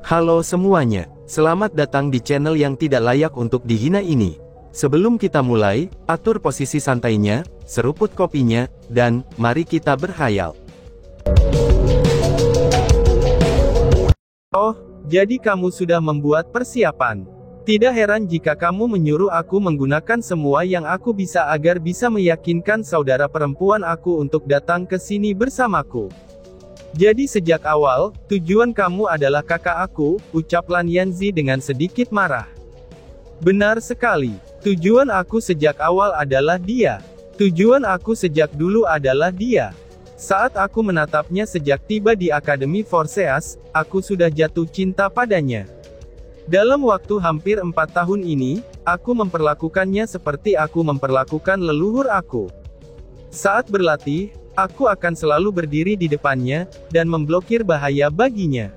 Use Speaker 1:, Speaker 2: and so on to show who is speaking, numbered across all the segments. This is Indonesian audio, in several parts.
Speaker 1: Halo semuanya, selamat datang di channel yang tidak layak untuk dihina ini. Sebelum kita mulai, atur posisi santainya, seruput kopinya, dan mari kita berkhayal.
Speaker 2: Oh, jadi kamu sudah membuat persiapan. Tidak heran jika kamu menyuruh aku menggunakan semua yang aku bisa agar bisa meyakinkan saudara perempuan aku untuk datang ke sini bersamaku. Jadi sejak awal, tujuan kamu adalah kakak aku, ucap Lan Yanzi dengan sedikit marah. Benar sekali, tujuan aku sejak awal adalah dia. Tujuan aku sejak dulu adalah dia. Saat aku menatapnya sejak tiba di Akademi Forseas, aku sudah jatuh cinta padanya. Dalam waktu hampir 4 tahun ini, aku memperlakukannya seperti aku memperlakukan leluhur aku. Saat berlatih, aku akan selalu berdiri di depannya, dan memblokir bahaya baginya.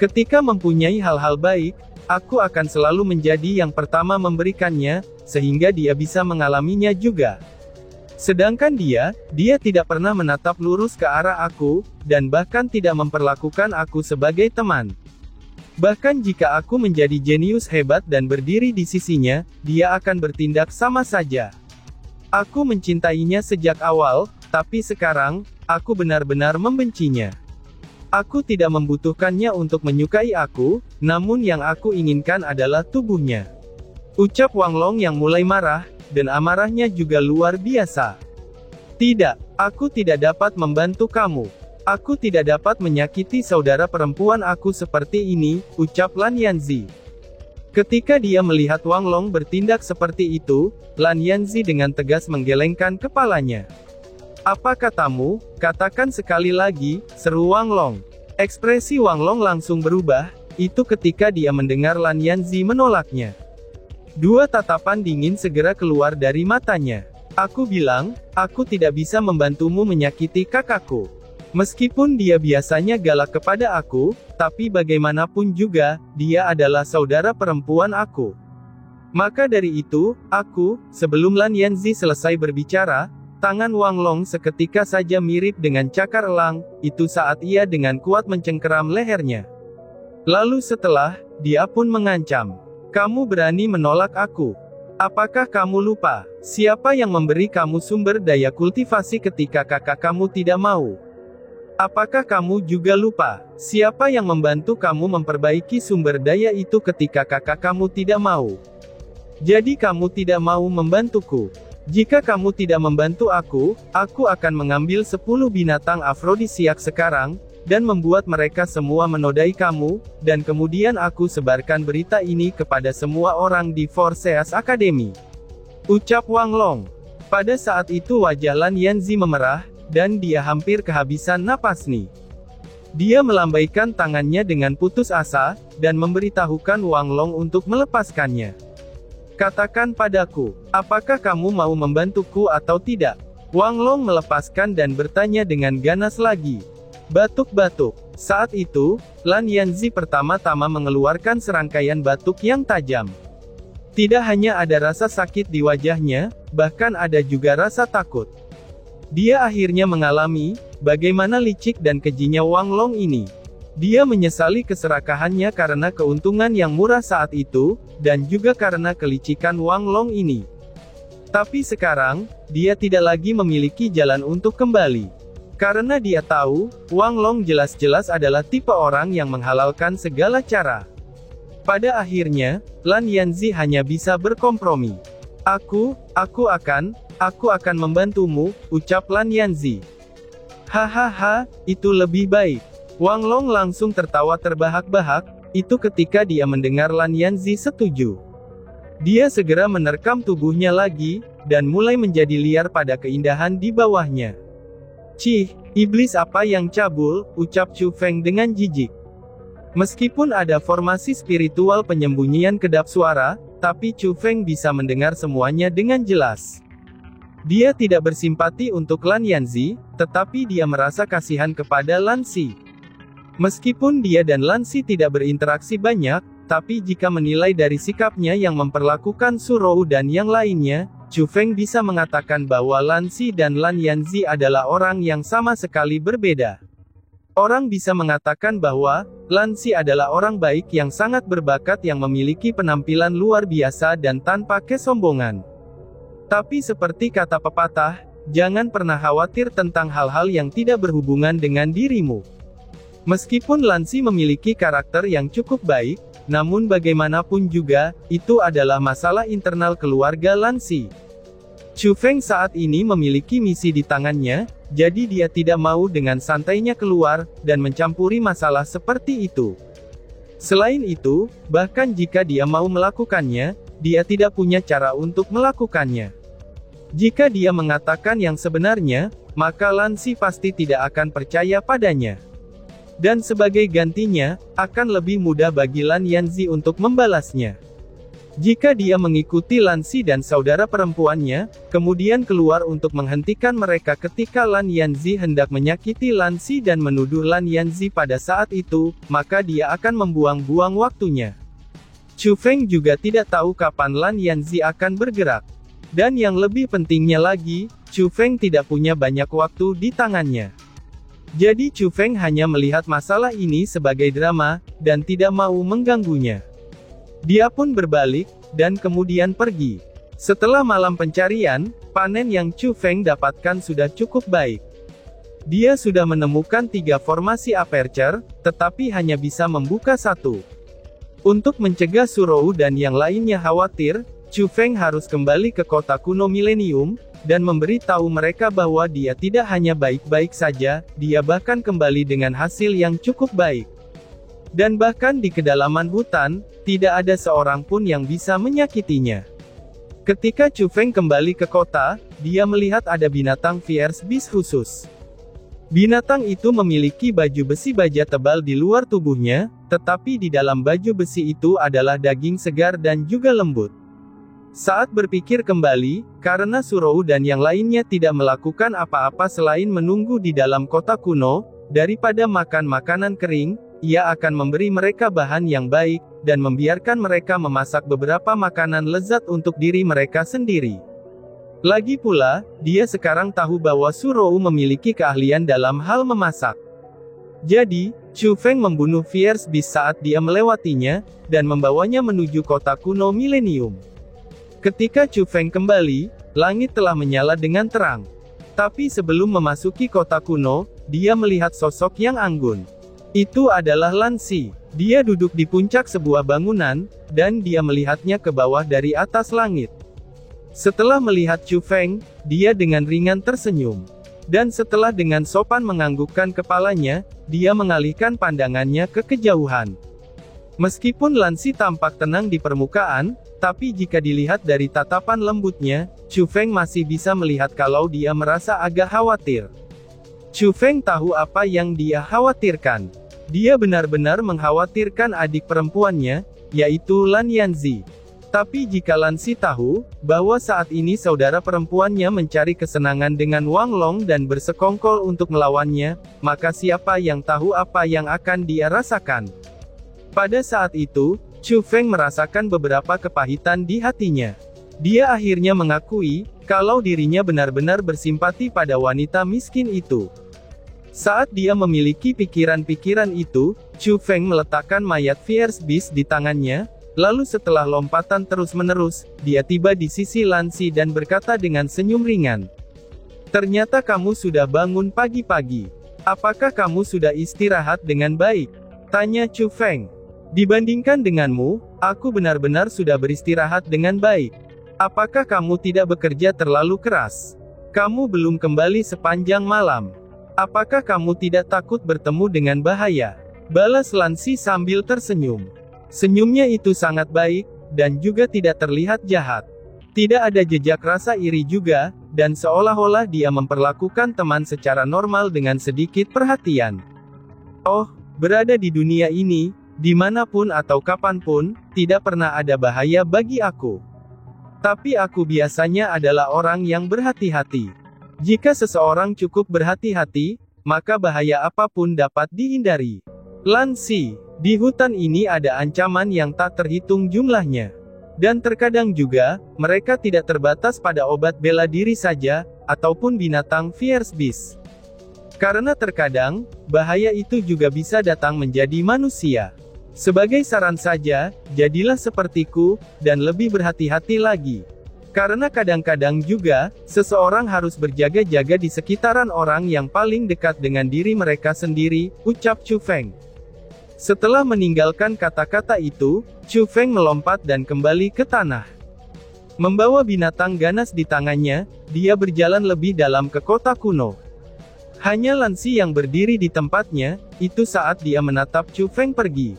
Speaker 2: Ketika mempunyai hal-hal baik, aku akan selalu menjadi yang pertama memberikannya, sehingga dia bisa mengalaminya juga. Sedangkan dia tidak pernah menatap lurus ke arah aku, dan bahkan tidak memperlakukan aku sebagai teman. Bahkan jika aku menjadi jenius hebat dan berdiri di sisinya, dia akan bertindak sama saja. Aku mencintainya sejak awal, tapi sekarang, aku benar-benar membencinya. Aku tidak membutuhkannya untuk menyukai aku, namun yang aku inginkan adalah tubuhnya. Ucap Wang Long yang mulai marah, dan amarahnya juga luar biasa. Tidak, aku tidak dapat membantu kamu. Aku tidak dapat menyakiti saudara perempuan aku seperti ini, ucap Lan Yanzi. Ketika dia melihat Wang Long bertindak seperti itu, Lan Yanzi dengan tegas menggelengkan kepalanya. Apa katamu? Katakan sekali lagi, seru Wang Long. Ekspresi Wang Long langsung berubah, itu ketika dia mendengar Lan Yanzi menolaknya. Dua tatapan dingin segera keluar dari matanya. Aku bilang, aku tidak bisa membantumu menyakiti kakakku. Meskipun dia biasanya galak kepada aku, tapi bagaimanapun juga, dia adalah saudara perempuan aku. Maka dari itu, sebelum Lan Yanzi selesai berbicara, tangan Wang Long seketika saja mirip dengan cakar elang, itu saat ia dengan kuat mencengkeram lehernya. Lalu setelah, dia pun mengancam. Kamu berani menolak aku? Apakah kamu lupa, siapa yang memberi kamu sumber daya kultivasi ketika kakak kamu tidak mau? Apakah kamu juga lupa, siapa yang membantu kamu memperbaiki sumber daya itu ketika kakak kamu tidak mau? Jadi kamu tidak mau membantuku. Jika kamu tidak membantu aku akan mengambil 10 binatang afrodisiak sekarang, dan membuat mereka semua menodai kamu, dan kemudian aku sebarkan berita ini kepada semua orang di Forseas Academy. Ucap Wang Long. Pada saat itu wajah Lan Yanzi memerah, dan dia hampir kehabisan napas nih. Dia melambaikan tangannya dengan putus asa, dan memberitahukan Wang Long untuk melepaskannya. Katakan padaku, apakah kamu mau membantuku atau tidak? Wang Long melepaskan dan bertanya dengan ganas lagi. Batuk-batuk. Saat itu, Lan Yanzi pertama-tama mengeluarkan serangkaian batuk yang tajam. Tidak hanya ada rasa sakit di wajahnya, bahkan ada juga rasa takut. Dia akhirnya mengalami, bagaimana licik dan kejinya Wang Long ini. Dia menyesali keserakahannya karena keuntungan yang murah saat itu, dan juga karena kelicikan Wang Long ini. Tapi sekarang, dia tidak lagi memiliki jalan untuk kembali. Karena dia tahu, Wang Long jelas-jelas adalah tipe orang yang menghalalkan segala cara. Pada akhirnya, Lan Yanzi hanya bisa berkompromi. Aku akan membantumu, ucap Lan Yanzi. Hahaha, itu lebih baik. Wang Long langsung tertawa terbahak-bahak, itu ketika dia mendengar Lan Yanzi setuju. Dia segera menerkam tubuhnya lagi, dan mulai menjadi liar pada keindahan di bawahnya. Cih, iblis apa yang cabul, ucap Chu Feng dengan jijik. Meskipun ada formasi spiritual penyembunyian kedap suara, tapi Chu Feng bisa mendengar semuanya dengan jelas. Dia tidak bersimpati untuk Lan Yanzi, tetapi dia merasa kasihan kepada Lan Si. Meskipun dia dan Lan Si tidak berinteraksi banyak, tapi jika menilai dari sikapnya yang memperlakukan Su Rou dan yang lainnya, Chu Feng bisa mengatakan bahwa Lan Si dan Lan Yanzi adalah orang yang sama sekali berbeda. Orang bisa mengatakan bahwa Lansi adalah orang baik yang sangat berbakat yang memiliki penampilan luar biasa dan tanpa kesombongan. Tapi seperti kata pepatah, jangan pernah khawatir tentang hal-hal yang tidak berhubungan dengan dirimu. Meskipun Lansi memiliki karakter yang cukup baik, namun bagaimanapun juga, itu adalah masalah internal keluarga Lansi. Chu Feng saat ini memiliki misi di tangannya, jadi dia tidak mau dengan santainya keluar, dan mencampuri masalah seperti itu. Selain itu, bahkan jika dia mau melakukannya, dia tidak punya cara untuk melakukannya. Jika dia mengatakan yang sebenarnya, maka Lansi pasti tidak akan percaya padanya. Dan sebagai gantinya, akan lebih mudah bagi Lan Yanzi untuk membalasnya. Jika dia mengikuti Lansi dan saudara perempuannya, kemudian keluar untuk menghentikan mereka ketika Lan Yanzi hendak menyakiti Lansi dan menuduh Lan Yanzi pada saat itu, maka dia akan membuang-buang waktunya. Chu Feng juga tidak tahu kapan Lan Yanzi akan bergerak. Dan yang lebih pentingnya lagi, Chu Feng tidak punya banyak waktu di tangannya. Jadi Chu Feng hanya melihat masalah ini sebagai drama, dan tidak mau mengganggunya. Dia pun berbalik, dan kemudian pergi. Setelah malam pencarian, panen yang Chu Feng dapatkan sudah cukup baik. Dia sudah menemukan 3 formasi aperture, tetapi hanya bisa membuka 1. Untuk mencegah Surou dan yang lainnya khawatir, Chu Feng harus kembali ke kota kuno Millennium, dan memberi tahu mereka bahwa dia tidak hanya baik-baik saja, dia bahkan kembali dengan hasil yang cukup baik. Dan bahkan di kedalaman hutan, tidak ada seorang pun yang bisa menyakitinya. Ketika Chu Feng kembali ke kota, dia melihat ada binatang fierce beast khusus. Binatang itu memiliki baju besi baja tebal di luar tubuhnya, tetapi di dalam baju besi itu adalah daging segar dan juga lembut. Saat berpikir kembali, karena Surou dan yang lainnya tidak melakukan apa-apa selain menunggu di dalam kota kuno, daripada makan makanan kering, ia akan memberi mereka bahan yang baik, dan membiarkan mereka memasak beberapa makanan lezat untuk diri mereka sendiri. Lagi pula, dia sekarang tahu bahwa Surou memiliki keahlian dalam hal memasak. Jadi, Chu Feng membunuh fierce beast saat dia melewatinya, dan membawanya menuju kota kuno Millennium. Ketika Chu Feng kembali, langit telah menyala dengan terang. Tapi sebelum memasuki kota kuno, dia melihat sosok yang anggun. Itu adalah Lansi. Dia duduk di puncak sebuah bangunan, dan dia melihatnya ke bawah dari atas langit. Setelah melihat Chu Feng, dia dengan ringan tersenyum. Dan setelah dengan sopan menganggukkan kepalanya, dia mengalihkan pandangannya ke kejauhan. Meskipun Lansi tampak tenang di permukaan, tapi jika dilihat dari tatapan lembutnya, Chu Feng masih bisa melihat kalau dia merasa agak khawatir. Chu Feng tahu apa yang dia khawatirkan. Dia benar-benar mengkhawatirkan adik perempuannya, yaitu Lan Yanzi. Tapi jika Lansi tahu, bahwa saat ini saudara perempuannya mencari kesenangan dengan Wang Long dan bersekongkol untuk melawannya, maka siapa yang tahu apa yang akan dia rasakan. Pada saat itu, Chu Feng merasakan beberapa kepahitan di hatinya. Dia akhirnya mengakui, kalau dirinya benar-benar bersimpati pada wanita miskin itu. Saat dia memiliki pikiran-pikiran itu, Chu Feng meletakkan mayat fierce beast di tangannya, lalu setelah lompatan terus-menerus, dia tiba di sisi Lansi dan berkata dengan senyum ringan. Ternyata kamu sudah bangun pagi-pagi. Apakah kamu sudah istirahat dengan baik? Tanya Chu Feng. Dibandingkan denganmu, aku benar-benar sudah beristirahat dengan baik. Apakah kamu tidak bekerja terlalu keras? Kamu belum kembali sepanjang malam. Apakah kamu tidak takut bertemu dengan bahaya? Balas Lansi sambil tersenyum. Senyumnya itu sangat baik, dan juga tidak terlihat jahat. Tidak ada jejak rasa iri juga, dan seolah-olah dia memperlakukan teman secara normal dengan sedikit perhatian. Oh, berada di dunia ini, dimanapun atau kapanpun, tidak pernah ada bahaya bagi aku. Tapi aku biasanya adalah orang yang berhati-hati. Jika seseorang cukup berhati-hati, maka bahaya apapun dapat dihindari. Lansi, di hutan ini ada ancaman yang tak terhitung jumlahnya. Dan terkadang juga, mereka tidak terbatas pada obat bela diri saja, ataupun binatang fierce beast. Karena terkadang, bahaya itu juga bisa datang menjadi manusia. Sebagai saran saja, jadilah sepertiku, dan lebih berhati-hati lagi. Karena kadang-kadang juga, seseorang harus berjaga-jaga di sekitaran orang yang paling dekat dengan diri mereka sendiri, ucap Chu Feng. Setelah meninggalkan kata-kata itu, Chu Feng melompat dan kembali ke tanah. Membawa binatang ganas di tangannya, dia berjalan lebih dalam ke kota kuno. Hanya Lan Xi yang berdiri di tempatnya, itu saat dia menatap Chu Feng pergi.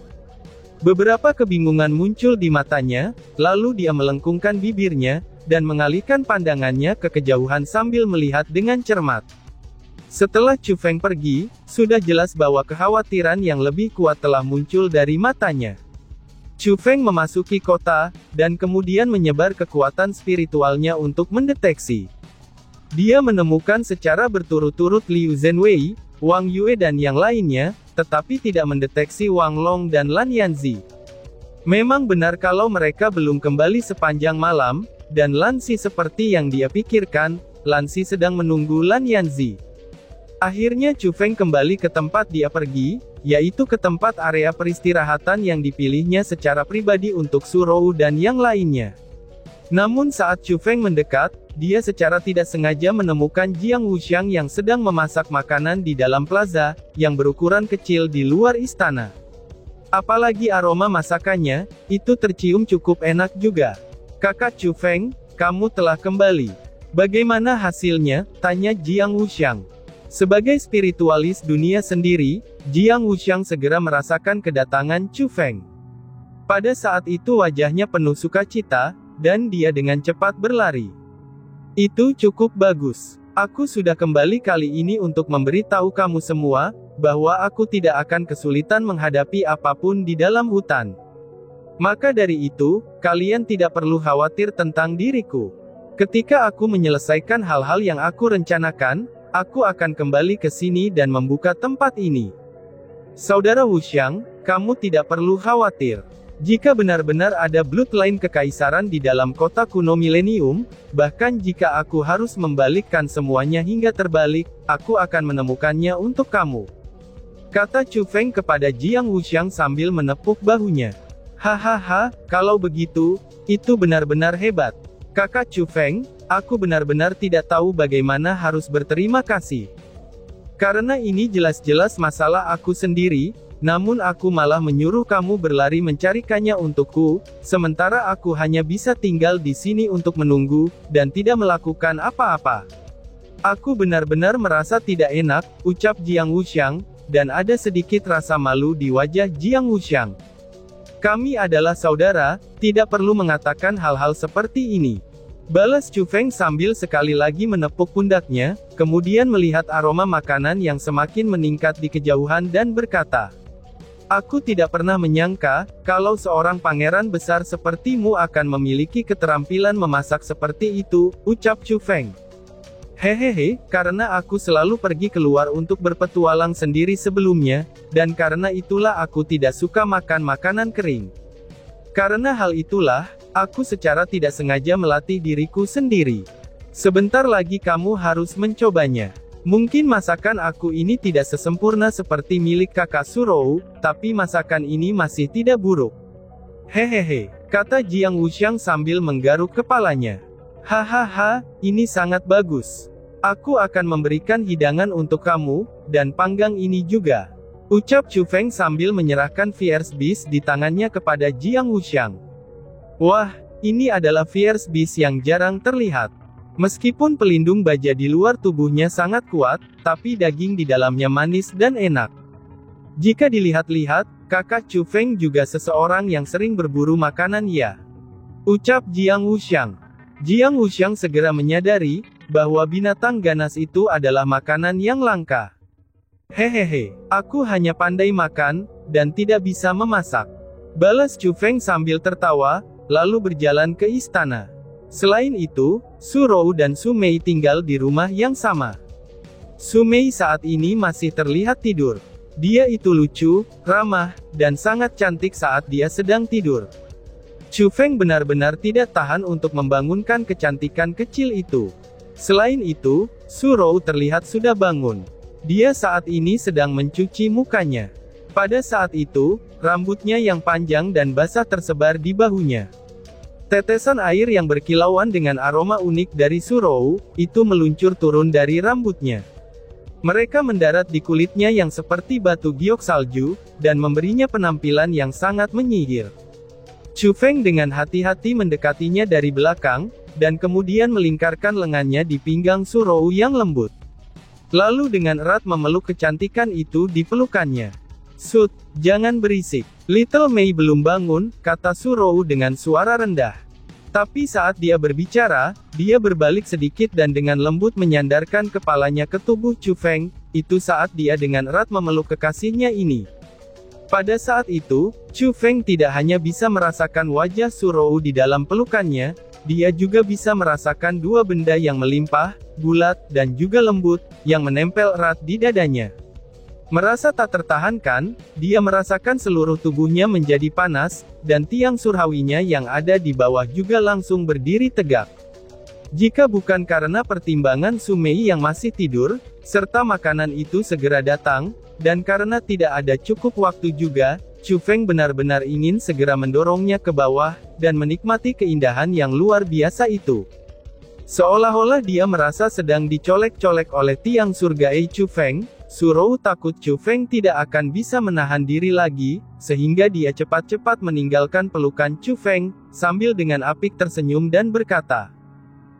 Speaker 2: Beberapa kebingungan muncul di matanya, lalu dia melengkungkan bibirnya, dan mengalihkan pandangannya ke kejauhan sambil melihat dengan cermat. Setelah Chu Feng pergi, sudah jelas bahwa kekhawatiran yang lebih kuat telah muncul dari matanya. Chu Feng memasuki kota, dan kemudian menyebar kekuatan spiritualnya untuk mendeteksi. Dia menemukan secara berturut-turut Liu Zhenwei, Wang Yue dan yang lainnya, tetapi tidak mendeteksi Wang Long dan Lan Yanzi. Memang benar kalau mereka belum kembali sepanjang malam, dan Lan Xi seperti yang dia pikirkan, Lan Xi sedang menunggu Lan Yanzi. Akhirnya Chu Feng kembali ke tempat dia pergi, yaitu ke tempat area peristirahatan yang dipilihnya secara pribadi untuk Su Rou dan yang lainnya. Namun saat Chu Feng mendekat, dia secara tidak sengaja menemukan Jiang Wuxiang yang sedang memasak makanan di dalam plaza, yang berukuran kecil di luar istana. Apalagi aroma masakannya, itu tercium cukup enak juga. Kakak Chu Feng, kamu telah kembali. Bagaimana hasilnya? Tanya Jiang Wuxiang. Sebagai spiritualis dunia sendiri, Jiang Wuxiang segera merasakan kedatangan Chu Feng. Pada saat itu wajahnya penuh sukacita, dan dia dengan cepat berlari. Itu cukup bagus. Aku sudah kembali kali ini untuk memberitahu kamu semua, bahwa aku tidak akan kesulitan menghadapi apapun di dalam hutan. Maka dari itu, kalian tidak perlu khawatir tentang diriku. Ketika aku menyelesaikan hal-hal yang aku rencanakan, aku akan kembali ke sini dan membuka tempat ini. Saudara Wuxiang, kamu tidak perlu khawatir. Jika benar-benar ada bloodline kekaisaran di dalam kota kuno milenium, bahkan jika aku harus membalikkan semuanya hingga terbalik, aku akan menemukannya untuk kamu. Kata Chu Feng kepada Jiang Wuxiang sambil menepuk bahunya. Hahaha, kalau begitu, itu benar-benar hebat. Kakak Chu Feng, aku benar-benar tidak tahu bagaimana harus berterima kasih. Karena ini jelas-jelas masalah aku sendiri, namun aku malah menyuruh kamu berlari mencarikannya untukku, sementara aku hanya bisa tinggal di sini untuk menunggu, dan tidak melakukan apa-apa. Aku benar-benar merasa tidak enak, ucap Jiang Wuxiang, dan ada sedikit rasa malu di wajah Jiang Wuxiang. Kami adalah saudara, tidak perlu mengatakan hal-hal seperti ini. Balas Chu Feng sambil sekali lagi menepuk pundaknya, kemudian melihat aroma makanan yang semakin meningkat di kejauhan dan berkata, aku tidak pernah menyangka, kalau seorang pangeran besar sepertimu akan memiliki keterampilan memasak seperti itu, ucap Chu Feng. Hehehe, karena aku selalu pergi keluar untuk berpetualang sendiri sebelumnya, dan karena itulah aku tidak suka makan makanan kering. Karena hal itulah, aku secara tidak sengaja melatih diriku sendiri. Sebentar lagi kamu harus mencobanya. Mungkin masakan aku ini tidak sesempurna seperti milik kakak Su Rou, tapi masakan ini masih tidak buruk. Hehehe, kata Jiang Wuxiang sambil menggaruk kepalanya. Hahaha, ini sangat bagus. Aku akan memberikan hidangan untuk kamu, dan panggang ini juga. Ucap Chu Feng sambil menyerahkan Fierce Beast di tangannya kepada Jiang Wuxiang. Wah, ini adalah Fierce Beast yang jarang terlihat. Meskipun pelindung baja di luar tubuhnya sangat kuat, tapi daging di dalamnya manis dan enak. Jika dilihat-lihat, kakak Chu Feng juga seseorang yang sering berburu makanan ya. Ucap Jiang Wuxiang. Jiang Wuxiang segera menyadari, bahwa binatang ganas itu adalah makanan yang langka. Hehehe, aku hanya pandai makan, dan tidak bisa memasak. Balas Chu Feng sambil tertawa, lalu berjalan ke istana. Selain itu, Su Rou dan Su Mei tinggal di rumah yang sama. Su Mei saat ini masih terlihat tidur. Dia itu lucu, ramah, dan sangat cantik saat dia sedang tidur. Chu Feng benar-benar tidak tahan untuk membangunkan kecantikan kecil itu. Selain itu, Su Rou terlihat sudah bangun. Dia saat ini sedang mencuci mukanya. Pada saat itu, rambutnya yang panjang dan basah tersebar di bahunya. Tetesan air yang berkilauan dengan aroma unik dari Surowu, itu meluncur turun dari rambutnya. Mereka mendarat di kulitnya yang seperti batu giok salju, dan memberinya penampilan yang sangat menyihir. Chu Feng dengan hati-hati mendekatinya dari belakang, dan kemudian melingkarkan lengannya di pinggang Surowu yang lembut. Lalu dengan erat memeluk kecantikan itu di pelukannya. "Sud, jangan berisik. Little Mei belum bangun," kata Surowu dengan suara rendah. Tapi saat dia berbicara, dia berbalik sedikit dan dengan lembut menyandarkan kepalanya ke tubuh Chu Feng, itu saat dia dengan erat memeluk kekasihnya ini. Pada saat itu, Chu Feng tidak hanya bisa merasakan wajah Surowu di dalam pelukannya, dia juga bisa merasakan dua benda yang melimpah, bulat, dan juga lembut, yang menempel erat di dadanya. Merasa tak tertahankan, dia merasakan seluruh tubuhnya menjadi panas, dan tiang surhawinya yang ada di bawah juga langsung berdiri tegak. Jika bukan karena pertimbangan Su Mei yang masih tidur, serta makanan itu segera datang, dan karena tidak ada cukup waktu juga, Chu Feng benar-benar ingin segera mendorongnya ke bawah, dan menikmati keindahan yang luar biasa itu. Seolah-olah dia merasa sedang dicolek-colek oleh tiang surga Chu Feng. Surowu takut Chu Feng tidak akan bisa menahan diri lagi, sehingga dia cepat-cepat meninggalkan pelukan Chu Feng, sambil dengan apik tersenyum dan berkata,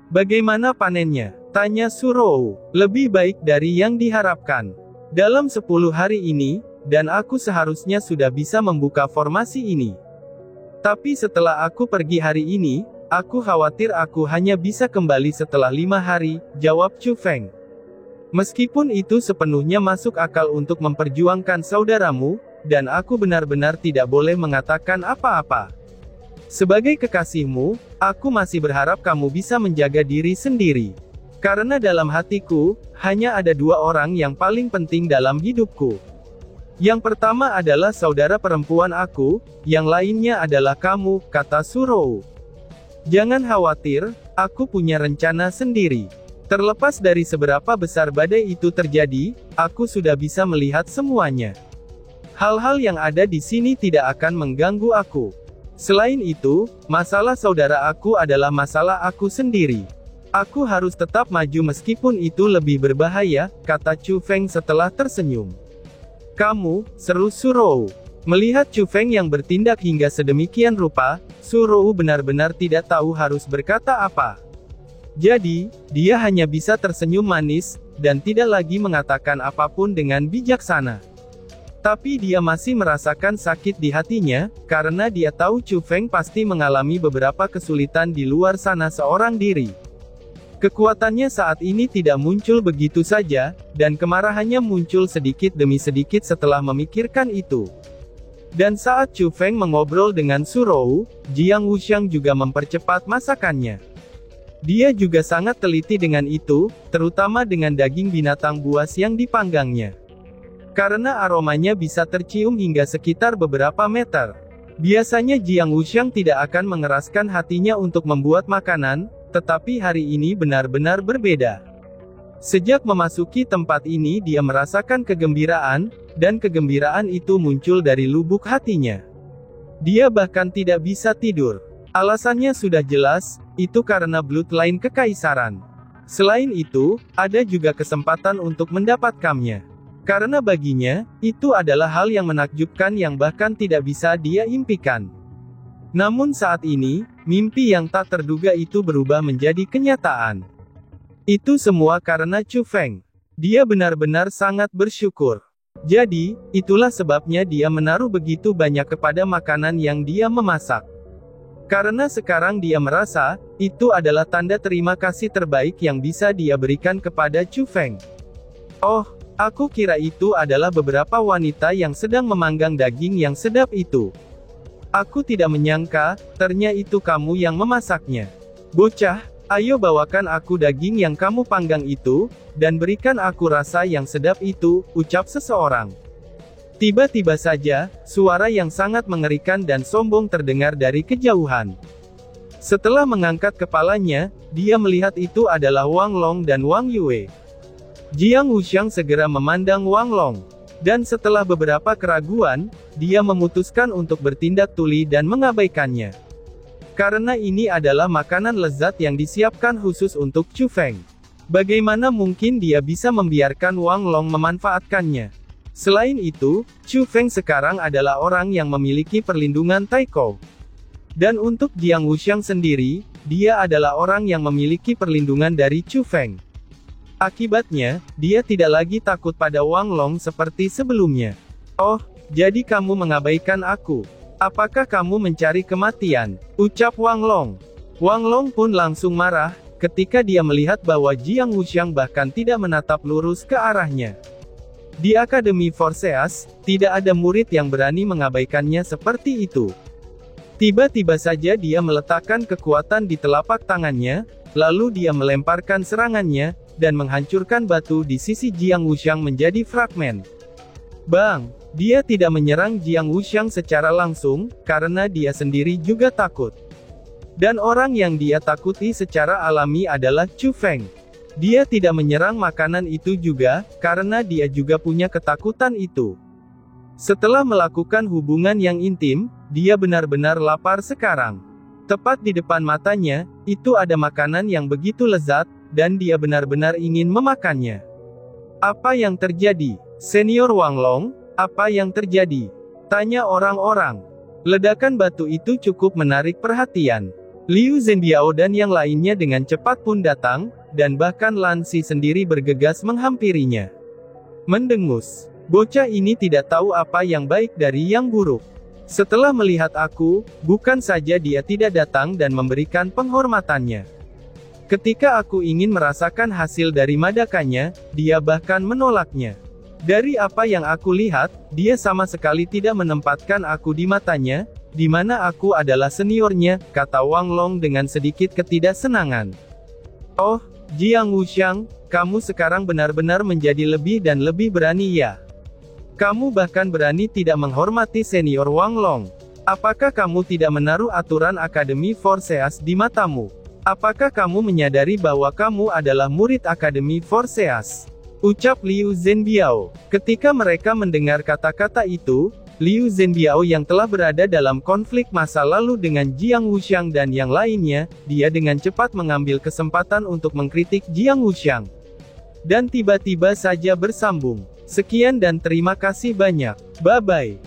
Speaker 2: "Bagaimana panennya?" tanya Surowu. "Lebih baik dari yang diharapkan. Dalam 10 hari ini, dan aku seharusnya sudah bisa membuka formasi ini. Tapi setelah aku pergi hari ini, aku khawatir aku hanya bisa kembali setelah 5 hari, jawab Chu Feng. "Meskipun itu sepenuhnya masuk akal untuk memperjuangkan saudaramu, dan aku benar-benar tidak boleh mengatakan apa-apa. Sebagai kekasihmu, aku masih berharap kamu bisa menjaga diri sendiri. Karena dalam hatiku, hanya ada 2 orang yang paling penting dalam hidupku. Yang pertama adalah saudara perempuan aku, yang lainnya adalah kamu," kata Surowu. "Jangan khawatir, aku punya rencana sendiri. Terlepas dari seberapa besar badai itu terjadi, aku sudah bisa melihat semuanya. Hal-hal yang ada di sini tidak akan mengganggu aku. Selain itu, masalah saudara aku adalah masalah aku sendiri. Aku harus tetap maju meskipun itu lebih berbahaya," kata Chu Feng setelah tersenyum. "Kamu," seru Surowu. Melihat Chu Feng yang bertindak hingga sedemikian rupa, Surowu benar-benar tidak tahu harus berkata apa. Jadi, dia hanya bisa tersenyum manis, dan tidak lagi mengatakan apapun dengan bijaksana. Tapi dia masih merasakan sakit di hatinya, karena dia tahu Chu Feng pasti mengalami beberapa kesulitan di luar sana seorang diri. Kekuatannya saat ini tidak muncul begitu saja, dan kemarahannya muncul sedikit demi sedikit setelah memikirkan itu. Dan saat Chu Feng mengobrol dengan Surowu, Jiang Wuxiang juga mempercepat masakannya. Dia juga sangat teliti dengan itu, terutama dengan daging binatang buas yang dipanggangnya. Karena aromanya bisa tercium hingga sekitar beberapa meter. Biasanya Jiang Wuxiang tidak akan mengeraskan hatinya untuk membuat makanan, tetapi hari ini benar-benar berbeda. Sejak memasuki tempat ini dia merasakan kegembiraan, dan kegembiraan itu muncul dari lubuk hatinya. Dia bahkan tidak bisa tidur. Alasannya sudah jelas, itu karena bloodline kekaisaran. Selain itu, ada juga kesempatan untuk mendapatkannya. Karena baginya, itu adalah hal yang menakjubkan yang bahkan tidak bisa dia impikan. Namun saat ini, mimpi yang tak terduga itu berubah menjadi kenyataan. Itu semua karena Chu Feng. Dia benar-benar sangat bersyukur. Jadi, itulah sebabnya dia menaruh begitu banyak kepada makanan yang dia memasak. Karena sekarang dia merasa, itu adalah tanda terima kasih terbaik yang bisa dia berikan kepada Chu Feng. "Oh, aku kira itu adalah beberapa wanita yang sedang memanggang daging yang sedap itu. Aku tidak menyangka, ternyata itu kamu yang memasaknya. Bocah, ayo bawakan aku daging yang kamu panggang itu, dan berikan aku rasa yang sedap itu," ucap seseorang. Tiba-tiba saja, suara yang sangat mengerikan dan sombong terdengar dari kejauhan. Setelah mengangkat kepalanya, dia melihat itu adalah Wang Long dan Wang Yue. Jiang Wuxiang segera memandang Wang Long. Dan setelah beberapa keraguan, dia memutuskan untuk bertindak tuli dan mengabaikannya. Karena ini adalah makanan lezat yang disiapkan khusus untuk Chu Feng. Bagaimana mungkin dia bisa membiarkan Wang Long memanfaatkannya? Selain itu, Chu Feng sekarang adalah orang yang memiliki perlindungan Taiko. Dan untuk Jiang Wuxiang sendiri, dia adalah orang yang memiliki perlindungan dari Chu Feng. Akibatnya, dia tidak lagi takut pada Wang Long seperti sebelumnya. Oh, jadi kamu mengabaikan aku. Apakah kamu mencari kematian? Ucap Wang Long. Wang Long pun langsung marah, ketika dia melihat bahwa Jiang Wuxiang bahkan tidak menatap lurus ke arahnya. Di Akademi Forseas, tidak ada murid yang berani mengabaikannya seperti itu. Tiba-tiba saja dia meletakkan kekuatan di telapak tangannya, lalu dia melemparkan serangannya, dan menghancurkan batu di sisi Jiang Wuxiang menjadi fragmen. Bang! Dia tidak menyerang Jiang Wuxiang secara langsung, karena dia sendiri juga takut. Dan orang yang dia takuti secara alami adalah Chu Feng. Dia tidak menyerang makanan itu juga, karena dia juga punya ketakutan itu. Setelah melakukan hubungan yang intim, dia benar-benar lapar sekarang. Tepat di depan matanya, itu ada makanan yang begitu lezat, dan dia benar-benar ingin memakannya. Apa yang terjadi? Senior Wang Long, apa yang terjadi? Tanya orang-orang. Ledakan batu itu cukup menarik perhatian. Liu Zhenbiao dan yang lainnya dengan cepat pun datang, dan bahkan Lan Xi sendiri bergegas menghampirinya. Mendengus. Bocah ini tidak tahu apa yang baik dari yang buruk. Setelah melihat aku, bukan saja dia tidak datang dan memberikan penghormatannya. Ketika aku ingin merasakan hasil dari madakannya, dia bahkan menolaknya. Dari apa yang aku lihat, dia sama sekali tidak menempatkan aku di matanya, di mana aku adalah seniornya, kata Wang Long dengan sedikit ketidaksenangan. Oh, Jiang Wuxiang, kamu sekarang benar-benar menjadi lebih dan lebih berani ya. Kamu bahkan berani tidak menghormati senior Wang Long. Apakah kamu tidak menaruh aturan Akademi Forseas di matamu? Apakah kamu menyadari bahwa kamu adalah murid Akademi Forseas? Ucap Liu Zhenbiao. Ketika mereka mendengar kata-kata itu, Liu Zhenbiao yang telah berada dalam konflik masa lalu dengan Jiang Wuxiang dan yang lainnya, dia dengan cepat mengambil kesempatan untuk mengkritik Jiang Wuxiang. Dan tiba-tiba saja bersambung. Sekian dan terima kasih banyak. Bye-bye.